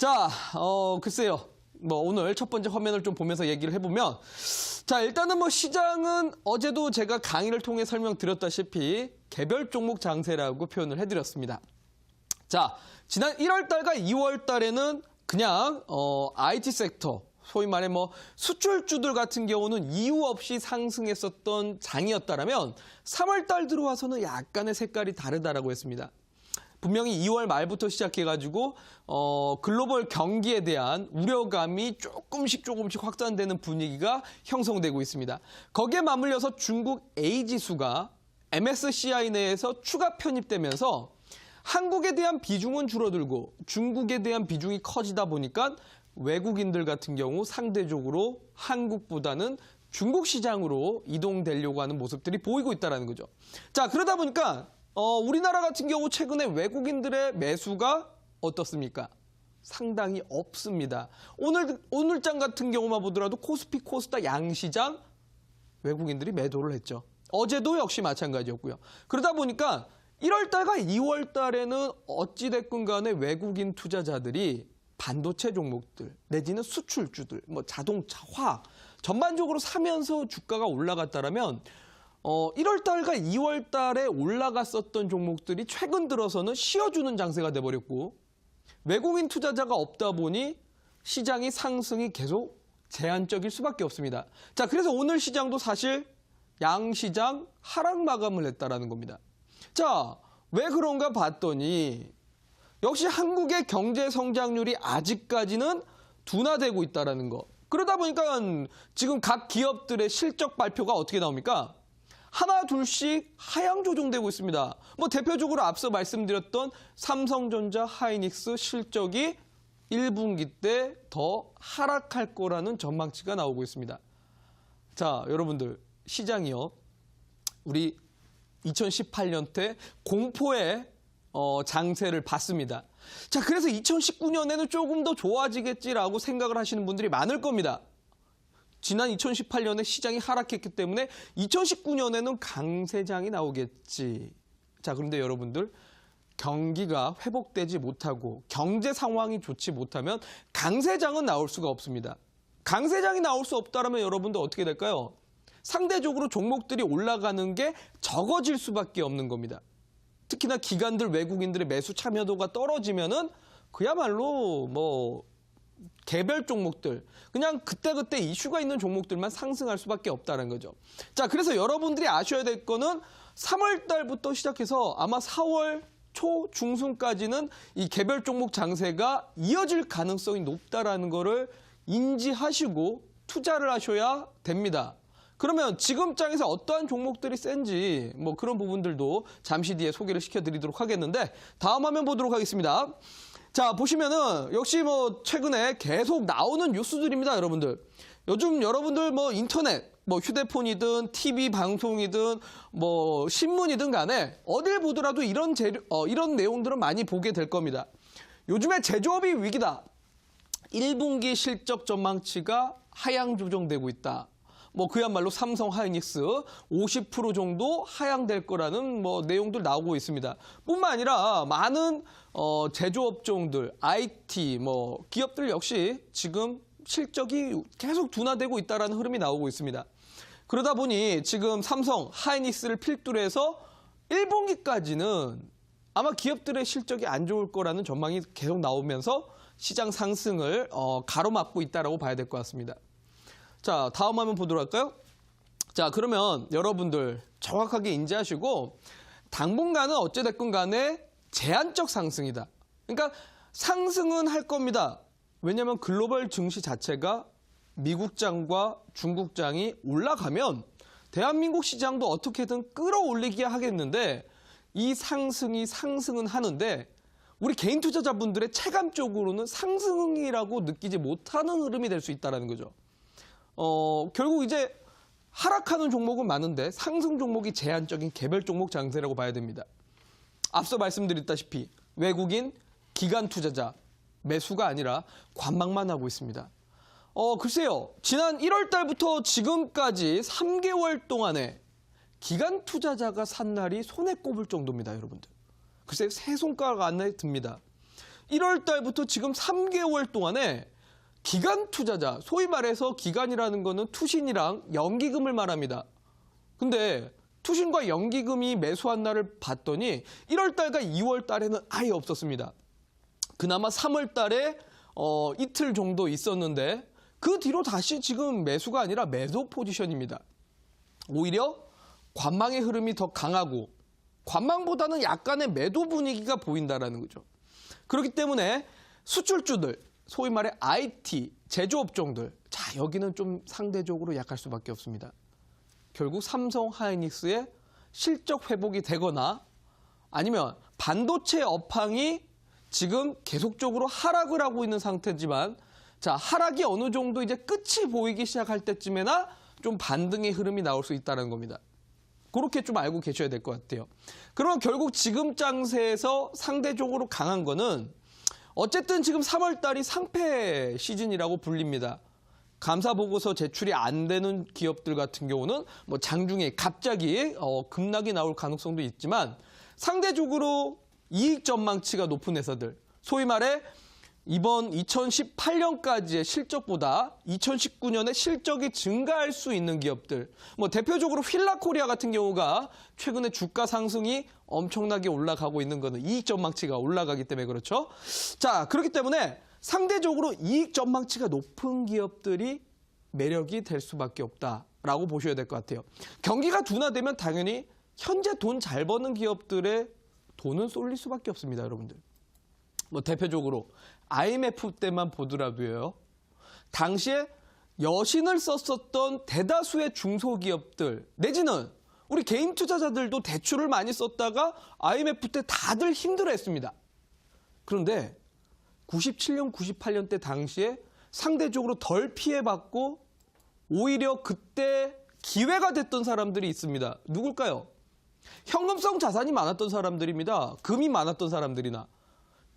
자, 글쎄요. 오늘 첫 번째 화면을 좀 보면서 얘기를 해보면, 자, 일단은 시장은 어제도 제가 강의를 통해 설명드렸다시피 개별 종목 장세라고 표현을 해드렸습니다. 자, 지난 1월 달과 2월 달에는 그냥 IT 섹터, 소위 말해 수출주들 같은 경우는 이유 없이 상승했었던 장이었다라면 3월 달 들어와서는 약간의 색깔이 다르다라고 했습니다. 분명히 2월 말부터 시작해가지고 글로벌 경기에 대한 우려감이 조금씩 확산되는 분위기가 형성되고 있습니다. 거기에 맞물려서 중국 A지수가 MSCI 내에서 추가 편입되면서 한국에 대한 비중은 줄어들고 중국에 대한 비중이 커지다 보니까 외국인들 같은 경우 상대적으로 한국보다는 중국 시장으로 이동되려고 하는 모습들이 보이고 있다는 거죠. 자, 그러다 보니까 우리나라 같은 경우 최근에 외국인들의 매수가 어떻습니까? 상당히 없습니다. 오늘장 같은 경우만 보더라도 코스피, 코스닥 양시장 외국인들이 매도를 했죠. 어제도 역시 마찬가지였고요. 그러다 보니까 1월 달과 2월 달에는 어찌됐건 간에 외국인 투자자들이 반도체 종목들 내지는 수출주들, 자동차, 화학 전반적으로 사면서 주가가 올라갔다라면 1월 달과 2월 달에 올라갔었던 종목들이 최근 들어서는 쉬어주는 장세가 돼버렸고 외국인 투자자가 없다 보니 시장이 상승이 계속 제한적일 수밖에 없습니다. 자, 그래서 오늘 시장도 사실 양시장 하락 마감을 했다라는 겁니다. 자, 왜 그런가 봤더니 역시 한국의 경제 성장률이 아직까지는 둔화되고 있다라는 거. 그러다 보니까 지금 각 기업들의 실적 발표가 어떻게 나옵니까? 하나 둘씩 하향 조정되고 있습니다. 대표적으로 앞서 말씀드렸던 삼성전자, 하이닉스 실적이 1분기 때 더 하락할 거라는 전망치가 나오고 있습니다. 자, 여러분들 시장이요. 우리 2018년대 공포의 장세를 봤습니다. 자, 그래서 2019년에는 조금 더 좋아지겠지라고 생각을 하시는 분들이 많을 겁니다. 지난 2018년에 시장이 하락했기 때문에 2019년에는 강세장이 나오겠지. 자, 그런데 여러분들 경기가 회복되지 못하고 경제 상황이 좋지 못하면 강세장은 나올 수가 없습니다. 강세장이 나올 수 없다면 여러분들 어떻게 될까요? 상대적으로 종목들이 올라가는 게 적어질 수밖에 없는 겁니다. 특히나 기관들, 외국인들의 매수 참여도가 떨어지면은 그야말로 개별 종목들, 그냥 그때그때 이슈가 있는 종목들만 상승할 수밖에 없다는 거죠. 자, 그래서 여러분들이 아셔야 될 거는 3월 달부터 시작해서 아마 4월 초 중순까지는 이 개별 종목 장세가 이어질 가능성이 높다라는 거를 인지하시고 투자를 하셔야 됩니다. 그러면 지금 장에서 어떠한 종목들이 센지 그런 부분들도 잠시 뒤에 소개를 시켜드리도록 하겠는데 다음 화면 보도록 하겠습니다. 자, 보시면은 역시 최근에 계속 나오는 뉴스들입니다, 여러분들. 요즘 여러분들 인터넷, 휴대폰이든 TV 방송이든 신문이든 간에 어딜 보더라도 이런 내용들은 많이 보게 될 겁니다. 요즘에 제조업이 위기다. 1분기 실적 전망치가 하향 조정되고 있다. 그야말로 삼성, 하이닉스 50% 정도 하향될 거라는 내용들 나오고 있습니다. 뿐만 아니라 많은 제조업종들, IT, 기업들 역시 지금 실적이 계속 둔화되고 있다는 흐름이 나오고 있습니다. 그러다 보니 지금 삼성, 하이닉스를 필두로 해서 1분기까지는 아마 기업들의 실적이 안 좋을 거라는 전망이 계속 나오면서 시장 상승을 가로막고 있다고 봐야 될 것 같습니다. 자, 다음 화면 보도록 할까요? 자, 그러면 여러분들 정확하게 인지하시고 당분간은 어찌됐건 간에 제한적 상승이다. 그러니까 상승은 할 겁니다. 왜냐하면 글로벌 증시 자체가 미국장과 중국장이 올라가면 대한민국 시장도 어떻게든 끌어올리게 하겠는데 이 상승은 하는데 우리 개인 투자자분들의 체감적으로는 상승이라고 느끼지 못하는 흐름이 될 수 있다는 거죠. 결국 이제 하락하는 종목은 많은데 상승 종목이 제한적인 개별 종목 장세라고 봐야 됩니다. 앞서 말씀드렸다시피 외국인, 기관 투자자, 매수가 아니라 관망만 하고 있습니다. 글쎄요. 지난 1월 달부터 지금까지 3개월 동안에 기관 투자자가 산 날이 손에 꼽을 정도입니다, 여러분들. 글쎄요. 세 손가락 안에 듭니다. 1월 달부터 지금 3개월 동안에 기간 투자자, 소위 말해서 기간이라는 거는 투신이랑 연기금을 말합니다. 근데 투신과 연기금이 매수한 날을 봤더니 1월 달과 2월 달에는 아예 없었습니다. 그나마 3월 달에 이틀 정도 있었는데 그 뒤로 다시 지금 매수가 아니라 매도 포지션입니다. 오히려 관망의 흐름이 더 강하고 관망보다는 약간의 매도 분위기가 보인다는 거죠. 그렇기 때문에 수출주들, 소위 말해 IT, 제조업종들, 자 여기는 좀 상대적으로 약할 수밖에 없습니다. 결국 삼성 하이닉스의 실적 회복이 되거나 아니면 반도체 업황이 지금 계속적으로 하락을 하고 있는 상태지만 자 하락이 어느 정도 이제 끝이 보이기 시작할 때쯤에나 좀 반등의 흐름이 나올 수 있다는 겁니다. 그렇게 좀 알고 계셔야 될 것 같아요. 그러면 결국 지금 장세에서 상대적으로 강한 거는 어쨌든 지금 3월 달이 상패 시즌이라고 불립니다. 감사 보고서 제출이 안 되는 기업들 같은 경우는 뭐 장중에 갑자기 급락이 나올 가능성도 있지만 상대적으로 이익 전망치가 높은 회사들, 소위 말해 이번 2018년까지의 실적보다 2019년에 실적이 증가할 수 있는 기업들, 뭐 대표적으로 휠라코리아 같은 경우가 최근에 주가 상승이 엄청나게 올라가고 있는 거는 이익 전망치가 올라가기 때문에 그렇죠. 자, 그렇기 때문에 상대적으로 이익 전망치가 높은 기업들이 매력이 될 수밖에 없다라고 보셔야 될 것 같아요. 경기가 둔화되면 당연히 현재 돈 잘 버는 기업들의 돈은 쏠릴 수밖에 없습니다, 여러분들. 뭐 대표적으로 IMF 때만 보더라도요. 당시에 여신을 썼었던 대다수의 중소기업들 내지는 우리 개인 투자자들도 대출을 많이 썼다가 IMF 때 다들 힘들어했습니다. 그런데 97년, 98년 때 당시에 상대적으로 덜 피해받고 오히려 그때 기회가 됐던 사람들이 있습니다. 누굴까요? 현금성 자산이 많았던 사람들입니다. 금이 많았던 사람들이나.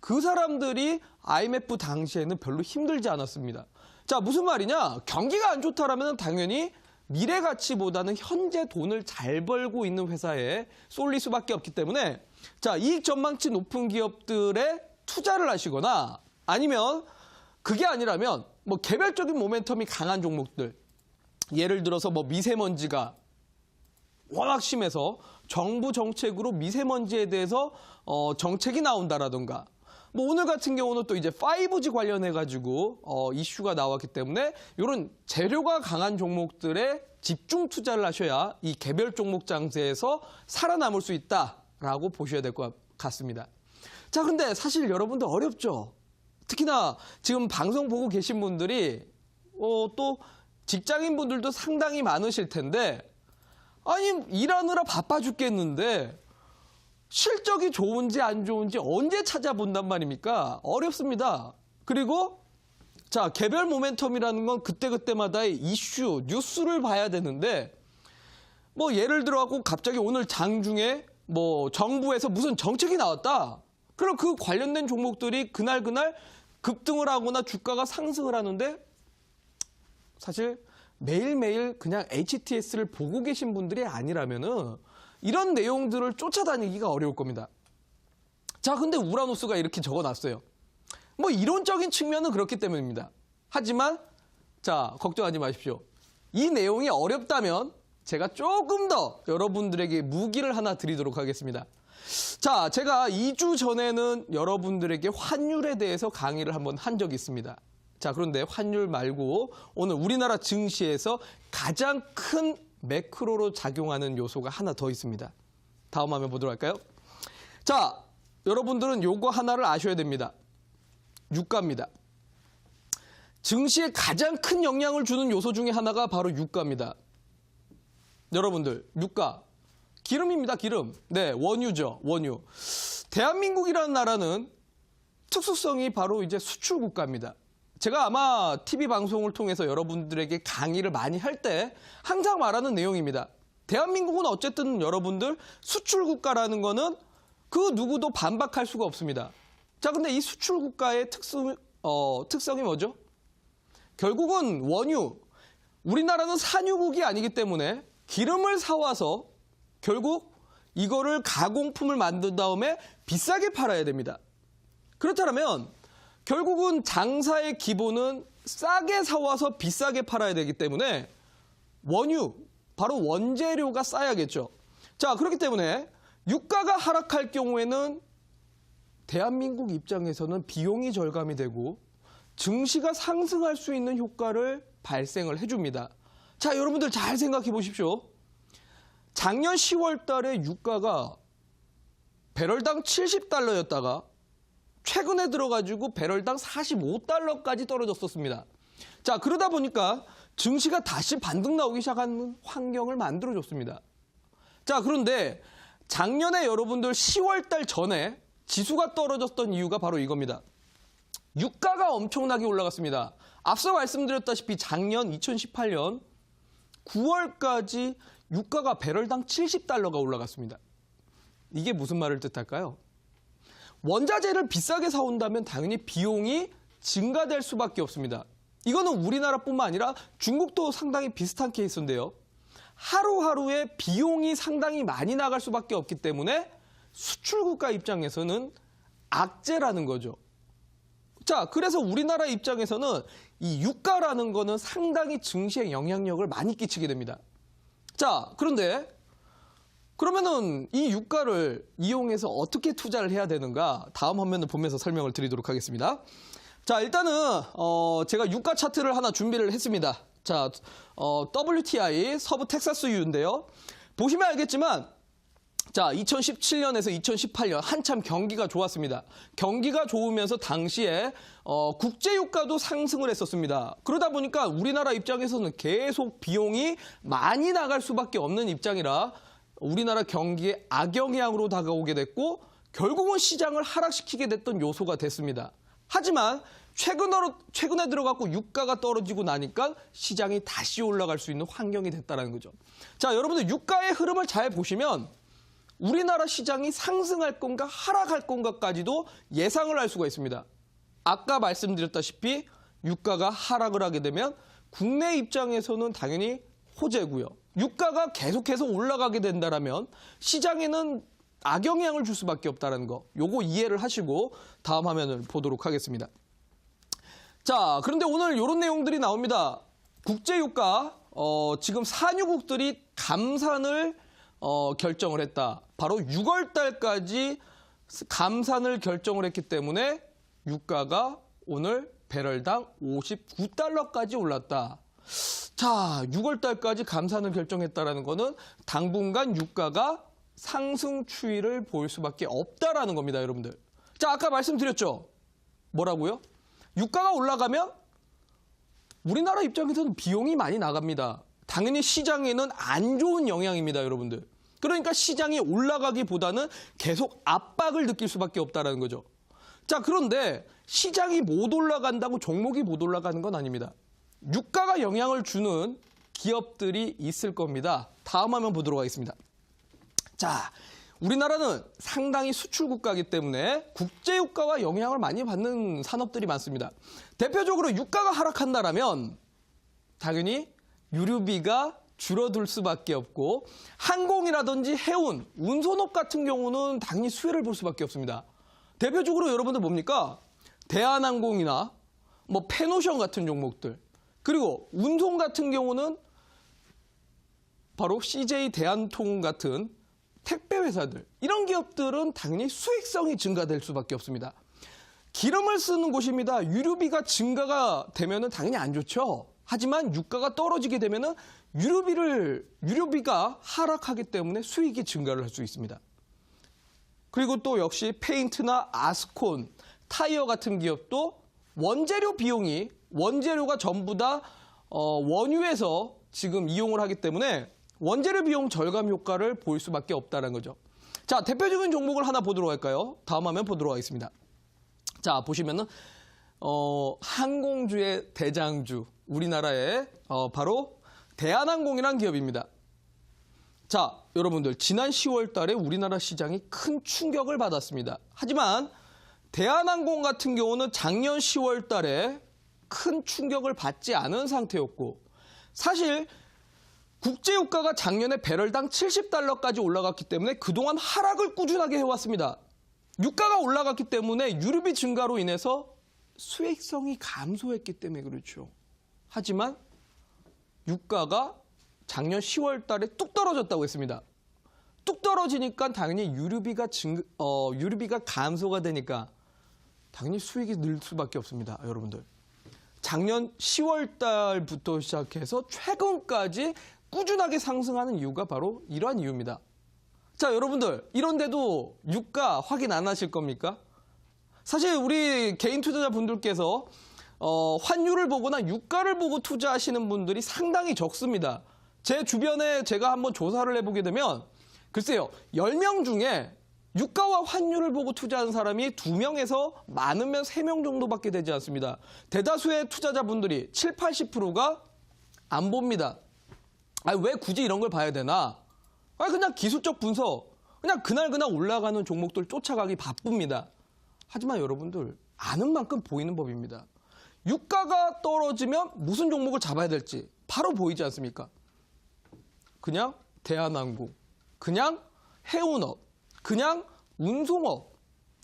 그 사람들이 IMF 당시에는 별로 힘들지 않았습니다. 자, 무슨 말이냐? 경기가 안 좋다라면 당연히 미래 가치보다는 현재 돈을 잘 벌고 있는 회사에 쏠릴 수밖에 없기 때문에 자, 이익 전망치 높은 기업들에 투자를 하시거나 아니면 그게 아니라면 뭐 개별적인 모멘텀이 강한 종목들 예를 들어서 뭐 미세먼지가 워낙 심해서 정부 정책으로 미세먼지에 대해서 정책이 나온다라든가 뭐 오늘 같은 경우는 또 이제 5G 관련해가지고 이슈가 나왔기 때문에 이런 재료가 강한 종목들에 집중 투자를 하셔야 이 개별 종목 장세에서 살아남을 수 있다라고 보셔야 될 것 같습니다. 자, 근데 사실 여러분들 어렵죠. 특히나 지금 방송 보고 계신 분들이 또 직장인 분들도 상당히 많으실 텐데 아니 일하느라 바빠 죽겠는데 실적이 좋은지 안 좋은지 언제 찾아본단 말입니까? 어렵습니다. 그리고 자 개별 모멘텀이라는 건 그때그때마다의 이슈, 뉴스를 봐야 되는데 뭐 예를 들어갖고 갑자기 오늘 장중에 뭐 정부에서 무슨 정책이 나왔다. 그럼 그 관련된 종목들이 그날 급등을 하거나 주가가 상승을 하는데 사실 매일매일 그냥 HTS를 보고 계신 분들이 아니라면은 이런 내용들을 쫓아다니기가 어려울 겁니다. 자, 근데 우라노스가 이렇게 적어놨어요. 뭐 이론적인 측면은 그렇기 때문입니다. 하지만 자, 걱정하지 마십시오. 이 내용이 어렵다면 제가 조금 더 여러분들에게 무기를 하나 드리도록 하겠습니다. 자, 제가 2주 전에는 여러분들에게 환율에 대해서 강의를 한번 한 적이 있습니다. 자, 그런데 환율 말고 오늘 우리나라 증시에서 가장 큰 매크로로 작용하는 요소가 하나 더 있습니다. 다음 화면 보도록 할까요? 자, 여러분들은 요거 하나를 아셔야 됩니다. 유가입니다. 증시에 가장 큰 영향을 주는 요소 중에 하나가 바로 유가입니다. 여러분들, 유가. 기름입니다, 기름. 네, 원유죠, 원유. 대한민국이라는 나라는 특수성이 바로 이제 수출 국가입니다. 제가 아마 TV 방송을 통해서 여러분들에게 강의를 많이 할 때 항상 말하는 내용입니다. 대한민국은 어쨌든 여러분들 수출 국가라는 거는 그 누구도 반박할 수가 없습니다. 자, 근데 이 수출 국가의 특성이 뭐죠? 결국은 원유. 우리나라는 산유국이 아니기 때문에 기름을 사와서 결국 이거를 가공품을 만든 다음에 비싸게 팔아야 됩니다. 그렇다면 결국은 장사의 기본은 싸게 사와서 비싸게 팔아야 되기 때문에 원유, 바로 원재료가 싸야겠죠. 자, 그렇기 때문에 유가가 하락할 경우에는 대한민국 입장에서는 비용이 절감이 되고 증시가 상승할 수 있는 효과를 발생을 해줍니다. 자, 여러분들 잘 생각해 보십시오. 작년 10월 달에 유가가 배럴당 70달러였다가 최근에 들어가지고 배럴당 45달러까지 떨어졌었습니다. 자, 그러다 보니까 증시가 다시 반등 나오기 시작하는 환경을 만들어줬습니다. 자, 그런데 작년에 여러분들 10월 달 전에 지수가 떨어졌던 이유가 바로 이겁니다. 유가가 엄청나게 올라갔습니다. 앞서 말씀드렸다시피 작년 2018년 9월까지 유가가 배럴당 70달러가 올라갔습니다. 이게 무슨 말을 뜻할까요? 원자재를 비싸게 사온다면 당연히 비용이 증가될 수밖에 없습니다. 이거는 우리나라뿐만 아니라 중국도 상당히 비슷한 케이스인데요. 하루하루의 비용이 상당히 많이 나갈 수밖에 없기 때문에 수출국가 입장에서는 악재라는 거죠. 자, 그래서 우리나라 입장에서는 이 유가라는 거는 상당히 증시에 영향력을 많이 끼치게 됩니다. 자, 그런데 그러면은 이 유가를 이용해서 어떻게 투자를 해야 되는가? 다음 화면을 보면서 설명을 드리도록 하겠습니다. 자, 일단은 제가 유가 차트를 하나 준비를 했습니다. 자, WTI 서부 텍사스유인데요. 보시면 알겠지만 자, 2017년에서 2018년 한참 경기가 좋았습니다. 경기가 좋으면서 당시에 국제유가도 상승을 했었습니다. 그러다 보니까 우리나라 입장에서는 계속 비용이 많이 나갈 수밖에 없는 입장이라 우리나라 경기에 악영향으로 다가오게 됐고 결국은 시장을 하락시키게 됐던 요소가 됐습니다. 하지만 최근에 들어갔고 유가가 떨어지고 나니까 시장이 다시 올라갈 수 있는 환경이 됐다는 거죠. 자, 여러분들 유가의 흐름을 잘 보시면 우리나라 시장이 상승할 건가 하락할 건가까지도 예상을 할 수가 있습니다. 아까 말씀드렸다시피 유가가 하락을 하게 되면 국내 입장에서는 당연히 호재고요. 유가가 계속해서 올라가게 된다면 시장에는 악영향을 줄 수밖에 없다는 거. 요거 이해를 하시고 다음 화면을 보도록 하겠습니다. 자, 그런데 오늘 이런 내용들이 나옵니다. 국제유가 지금 산유국들이 감산을 결정을 했다. 바로 6월 달까지 감산을 결정을 했기 때문에 유가가 오늘 배럴당 59달러까지 올랐다. 자, 6월 달까지 감산을 결정했다는 거는 당분간 유가가 상승 추이를 보일 수밖에 없다라는 겁니다, 여러분들. 자, 아까 말씀드렸죠. 뭐라고요? 유가가 올라가면 우리나라 입장에서는 비용이 많이 나갑니다. 당연히 시장에는 안 좋은 영향입니다, 여러분들. 그러니까 시장이 올라가기보다는 계속 압박을 느낄 수밖에 없다는 거죠. 자, 그런데 시장이 못 올라간다고 종목이 못 올라가는 건 아닙니다. 유가가 영향을 주는 기업들이 있을 겁니다. 다음 화면 보도록 하겠습니다. 자, 우리나라는 상당히 수출 국가이기 때문에 국제유가와 영향을 많이 받는 산업들이 많습니다. 대표적으로 유가가 하락한다라면 당연히 유류비가 줄어들 수밖에 없고 항공이라든지 해운, 운송업 같은 경우는 당연히 수혜를 볼 수밖에 없습니다. 대표적으로 여러분들 뭡니까? 대한항공이나 뭐 페노션 같은 종목들, 그리고 운송 같은 경우는 바로 CJ 대한통운 같은 택배 회사들, 이런 기업들은 당연히 수익성이 증가될 수밖에 없습니다. 기름을 쓰는 곳입니다. 유류비가 증가가 되면은 당연히 안 좋죠. 하지만 유가가 떨어지게 되면은 유류비가 하락하기 때문에 수익이 증가를 할 수 있습니다. 그리고 또 역시 페인트나 아스콘, 타이어 같은 기업도 원재료가 전부 다 원유에서 지금 이용을 하기 때문에 원재료 비용 절감 효과를 볼 수밖에 없다는 거죠. 자, 대표적인 종목을 하나 보도록 할까요? 다음 화면 보도록 하겠습니다. 자, 보시면은 항공주의 대장주, 우리나라의 바로 대한항공이라는 기업입니다. 자, 여러분들 지난 10월 달에 우리나라 시장이 큰 충격을 받았습니다. 하지만 대한항공 같은 경우는 작년 10월 달에 큰 충격을 받지 않은 상태였고 사실 국제유가가 작년에 배럴당 70달러까지 올라갔기 때문에 그동안 하락을 꾸준하게 해왔습니다. 유가가 올라갔기 때문에 유류비 증가로 인해서 수익성이 감소했기 때문에 그렇죠. 하지만 유가가 작년 10월 달에 뚝 떨어졌다고 했습니다. 뚝 떨어지니까 당연히 유류비가 감소가 되니까 당연히 수익이 늘 수밖에 없습니다. 여러분들. 작년 10월 달부터 시작해서 최근까지 꾸준하게 상승하는 이유가 바로 이러한 이유입니다. 자, 여러분들, 이런데도 유가 확인 안 하실 겁니까? 사실 우리 개인 투자자분들께서 환율을 보거나 유가를 보고 투자하시는 분들이 상당히 적습니다. 제 주변에 제가 한번 조사를 해보게 되면 글쎄요, 10명 중에 유가와 환율을 보고 투자하는 사람이 2명에서 많으면 3명 정도밖에 되지 않습니다. 대다수의 투자자분들이 7, 80%가 안 봅니다. 왜 굳이 이런 걸 봐야 되나? 그냥 기술적 분석, 그냥 그날 올라가는 종목들 쫓아가기 바쁩니다. 하지만 여러분들 아는 만큼 보이는 법입니다. 유가가 떨어지면 무슨 종목을 잡아야 될지 바로 보이지 않습니까? 그냥 대한항공, 그냥 해운업, 그냥 운송업,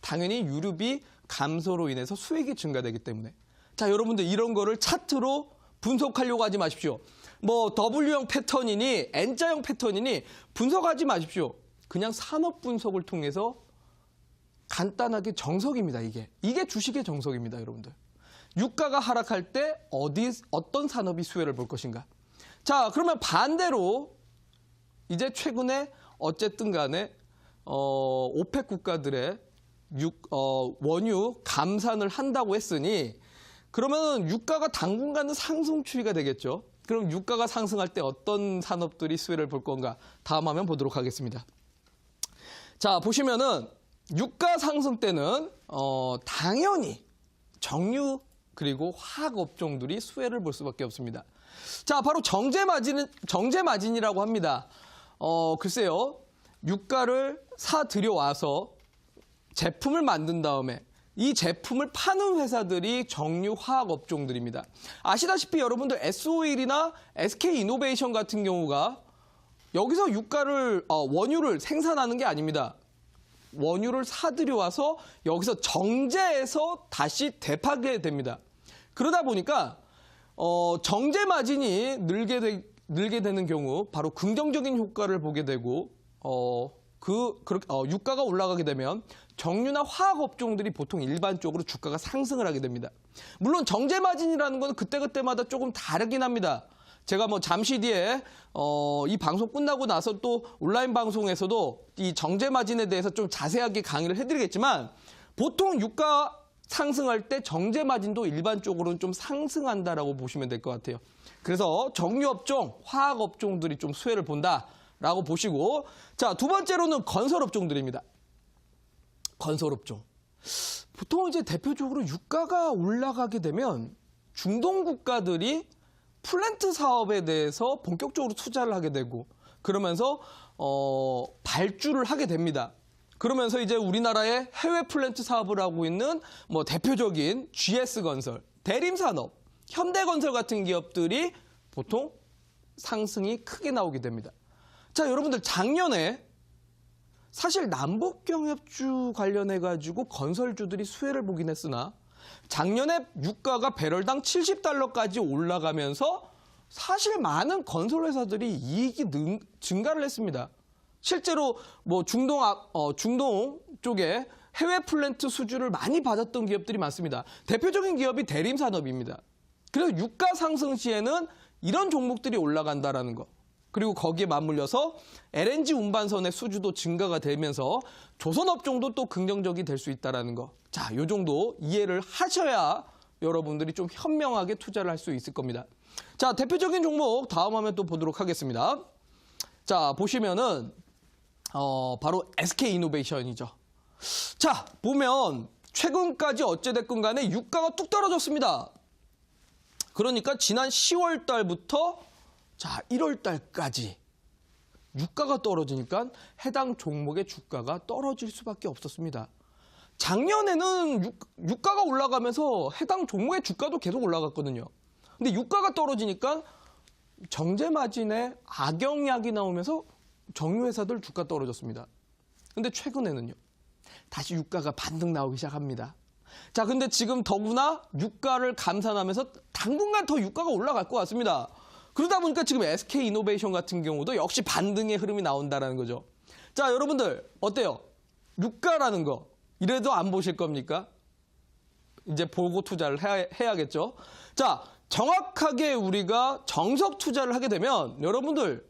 당연히 유류비 감소로 인해서 수익이 증가되기 때문에. 자, 여러분들 이런 거를 차트로 분석하려고 하지 마십시오. 뭐 W형 패턴이니 N자형 패턴이니 분석하지 마십시오. 그냥 산업 분석을 통해서 간단하게 정석입니다. 이게 주식의 정석입니다. 여러분들. 유가가 하락할 때 어떤 산업이 수혜를 볼 것인가. 자, 그러면 반대로 이제 최근에 어쨌든 간에 오펙 국가들의 원유 감산을 한다고 했으니 그러면 유가가 당분간은 상승 추이가 되겠죠. 그럼 유가가 상승할 때 어떤 산업들이 수혜를 볼 건가? 다음 화면 보도록 하겠습니다. 자, 보시면은 유가 상승 때는 당연히 정유 그리고 화학 업종들이 수혜를 볼 수밖에 없습니다. 자, 바로 정제 마진이라고 합니다. 글쎄요, 유가를 사 들여와서 제품을 만든 다음에 이 제품을 파는 회사들이 정유 화학 업종들입니다. 아시다시피 여러분들 S-오일이나 SK이노베이션 같은 경우가 여기서 원유를 생산하는 게 아닙니다. 원유를 사들여와서 여기서 정제해서 다시 대파게 됩니다. 그러다 보니까 정제 마진이 늘게 되는 경우 바로 긍정적인 효과를 보게 되고 유가가 올라가게 되면 정유나 화학 업종들이 보통 일반적으로 주가가 상승을 하게 됩니다. 물론 정제 마진이라는 건 그때그때마다 조금 다르긴 합니다. 제가 뭐 잠시 뒤에 이 방송 끝나고 나서 또 온라인 방송에서도 이 정제 마진에 대해서 좀 자세하게 강의를 해드리겠지만 보통 유가 상승할 때 정제 마진도 일반적으로는 좀 상승한다라고 보시면 될 것 같아요. 그래서 정유 업종, 화학 업종들이 좀 수혜를 본다라고 보시고, 자, 두 번째로는 건설 업종들입니다. 건설 업종. 보통 이제 대표적으로 유가가 올라가게 되면 중동 국가들이 플랜트 사업에 대해서 본격적으로 투자를 하게 되고 그러면서 발주를 하게 됩니다. 그러면서 이제 우리나라의 해외 플랜트 사업을 하고 있는 뭐 대표적인 GS건설, 대림산업, 현대건설 같은 기업들이 보통 상승이 크게 나오게 됩니다. 자, 여러분들 작년에 사실 남북경협주 관련해가지고 건설주들이 수혜를 보긴 했으나 작년에 유가가 배럴당 70달러까지 올라가면서 사실 많은 건설회사들이 이익이 증가를 했습니다. 실제로 뭐 중동 쪽에 해외 플랜트 수주를 많이 받았던 기업들이 많습니다. 대표적인 기업이 대림산업입니다. 그래서 유가 상승 시에는 이런 종목들이 올라간다라는 거. 그리고 거기에 맞물려서 LNG 운반선의 수주도 증가가 되면서 조선업종도 또 긍정적이 될 수 있다는 거. 자, 이 정도 이해를 하셔야 여러분들이 좀 현명하게 투자를 할 수 있을 겁니다. 자, 대표적인 종목 다음 화면 또 보도록 하겠습니다. 자, 보시면은 바로 SK이노베이션이죠. 자, 보면 최근까지 어찌됐건 간에 유가가 뚝 떨어졌습니다. 그러니까 지난 10월 달부터 자, 1월 달까지 유가가 떨어지니까 해당 종목의 주가가 떨어질 수밖에 없었습니다. 작년에는 유가가 올라가면서 해당 종목의 주가도 계속 올라갔거든요. 근데 유가가 떨어지니까 정제 마진에 악영향이 나오면서 정유회사들 주가 떨어졌습니다. 근데 최근에는요. 다시 유가가 반등 나오기 시작합니다. 자, 근데 지금 더구나 유가를 감산하면서 당분간 더 유가가 올라갈 것 같습니다. 그러다 보니까 지금 SK이노베이션 같은 경우도 역시 반등의 흐름이 나온다는 거죠. 자, 여러분들 어때요? 유가라는 거 이래도 안 보실 겁니까? 이제 보고 투자를 해야겠죠. 자, 정확하게 우리가 정석 투자를 하게 되면 여러분들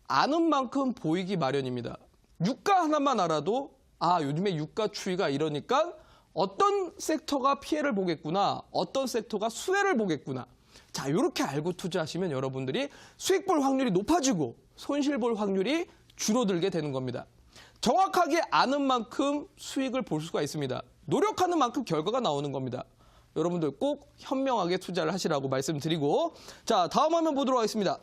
아는 만큼 보이기 마련입니다. 유가 하나만 알아도 요즘에 유가 추이가 이러니까 어떤 섹터가 피해를 보겠구나, 어떤 섹터가 수혜를 보겠구나. 자, 이렇게 알고 투자하시면 여러분들이 수익 볼 확률이 높아지고 손실 볼 확률이 줄어들게 되는 겁니다. 정확하게 아는 만큼 수익을 볼 수가 있습니다. 노력하는 만큼 결과가 나오는 겁니다. 여러분들 꼭 현명하게 투자를 하시라고 말씀드리고, 자, 다음 화면 보도록 하겠습니다.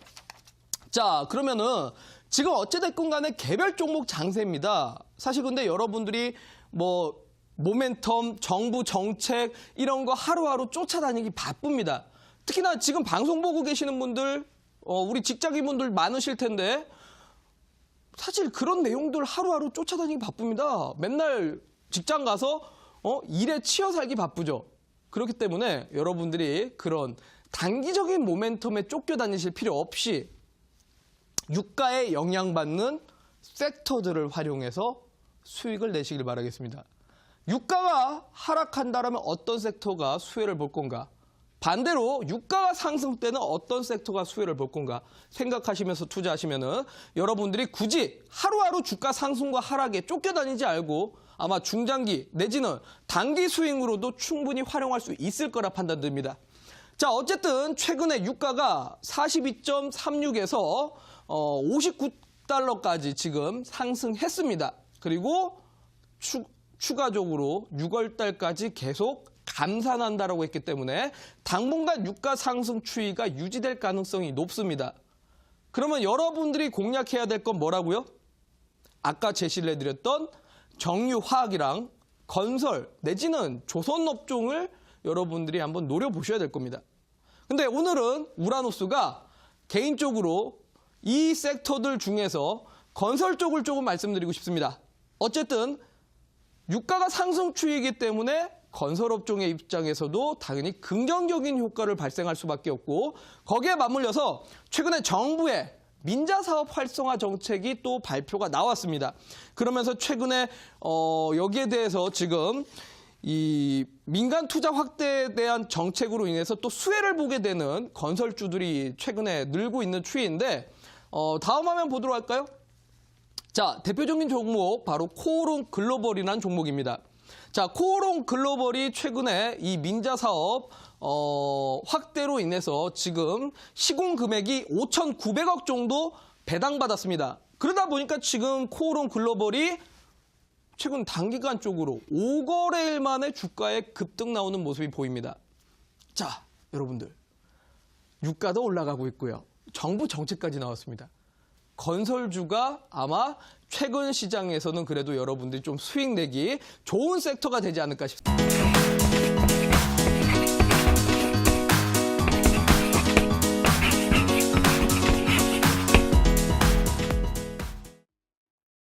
자, 그러면은 지금 어찌됐건 간에 개별 종목 장세입니다. 사실 근데 여러분들이 뭐 모멘텀, 정부 정책 이런 거 하루하루 쫓아다니기 바쁩니다. 특히나 지금 방송 보고 계시는 분들, 우리 직장인분들 많으실 텐데 사실 그런 내용들 하루하루 쫓아다니기 바쁩니다. 맨날 직장 가서 일에 치여 살기 바쁘죠. 그렇기 때문에 여러분들이 그런 단기적인 모멘텀에 쫓겨다니실 필요 없이 유가에 영향받는 섹터들을 활용해서 수익을 내시길 바라겠습니다. 유가가 하락한다면 어떤 섹터가 수혜를 볼 건가? 반대로 유가가 상승 때는 어떤 섹터가 수혜를 볼 건가 생각하시면서 투자하시면은 여러분들이 굳이 하루하루 주가 상승과 하락에 쫓겨다니지 않고 아마 중장기 내지는 단기 수익으로도 충분히 활용할 수 있을 거라 판단됩니다. 자, 어쨌든 최근에 유가가 42.36에서 59달러까지 지금 상승했습니다. 그리고 추가적으로 6월 달까지 계속 감산한다라고 했기 때문에 당분간 유가 상승 추이가 유지될 가능성이 높습니다. 그러면 여러분들이 공략해야 될 건 뭐라고요? 아까 제시를 해드렸던 정유화학이랑 건설 내지는 조선업종을 여러분들이 한번 노려보셔야 될 겁니다. 근데 오늘은 우라노스가 개인적으로 이 섹터들 중에서 건설 쪽을 조금 말씀드리고 싶습니다. 어쨌든 유가가 상승 추이이기 때문에 건설업종의 입장에서도 당연히 긍정적인 효과를 발생할 수밖에 없고 거기에 맞물려서 최근에 정부의 민자사업 활성화 정책이 또 발표가 나왔습니다. 그러면서 최근에 여기에 대해서 지금 이 민간 투자 확대에 대한 정책으로 인해서 또 수혜를 보게 되는 건설주들이 최근에 늘고 있는 추이인데 다음 화면 보도록 할까요? 자, 대표적인 종목 바로 코오롱 글로벌이라는 종목입니다. 자, 코오롱 글로벌이 최근에 이 민자 사업 확대로 인해서 지금 시공 금액이 5,900억 정도 배당받았습니다. 그러다 보니까 지금 코오롱 글로벌이 최근 단기간 쪽으로 5거래일 만에 주가에 급등 나오는 모습이 보입니다. 자, 여러분들 유가도 올라가고 있고요. 정부 정책까지 나왔습니다. 건설주가 아마 최근 시장에서는 그래도 여러분들이 좀 수익 내기 좋은 섹터가 되지 않을까 싶습니다.